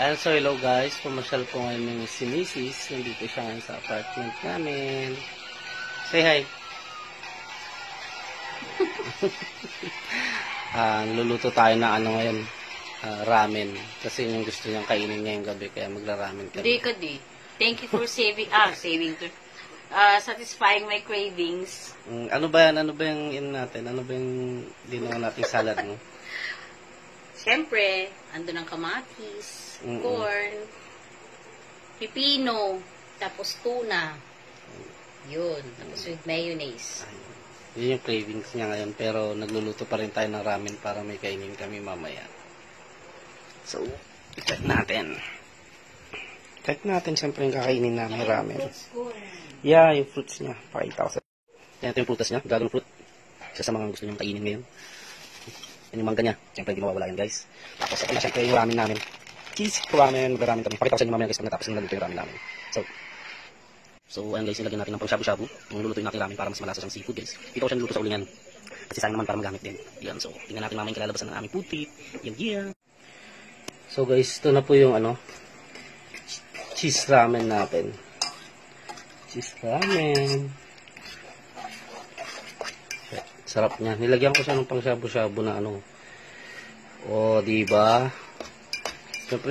And so, hello guys. Pumasyal po ngayon si Mrs. Nandito siya ngayon sa apartment namin. Say hi. Luluto tayo ng ano ngayon. Ramen. Kasi yung gusto niyang kainin ngayong gabi. Kaya magra-ramen kami. Hindi ka di. Thank you for satisfying my cravings. Ano ba yan? Ano ba yung natin? Ano ba yung ginawa nating salad mo? Siyempre, ando ng kamatis, corn, pipino, tapos tuna. Yun. Tapos with mayonnaise. Yun yung cravings niya ngayon. Pero nagluluto pa rin tayo ng ramen para may kainin kami mamaya. So, i-check natin. Check natin siyempre yung kakainin namin ramen. Yeah, yung fruits niya. Pakita ko sa... Yan, ito yung prutas niya. Dragon fruit. Isa sa mga gusto niyang kainin ngayon. Yan yung mangga niya. Siyempre, hindi mawawala yan, guys. Tapos, ito na siyempre yung ramen namin. Cheese ramen, mag-ramen kami. Pakita ko sa inyo mamaya, guys, pag natapos yung naluto yung ramen namin. So, ayan guys, nilagyan natin ng pang-shabu-shabu. Yung lulutuin natin ramen para mas malasa siyang seafood, guys. Dito ko siya niluto sa ulingan. Kasi sayang naman para magamit din. Yan, so, tingnan natin mamaya yung kalalabasan ng aming food trip. Yan, yeah. So, guys, ito na po yung cheese ramen natin. Cheese ramen. Sarap niya. Nilagyan ko siya ng pang shabu-shabu na O, diba? Siyempre,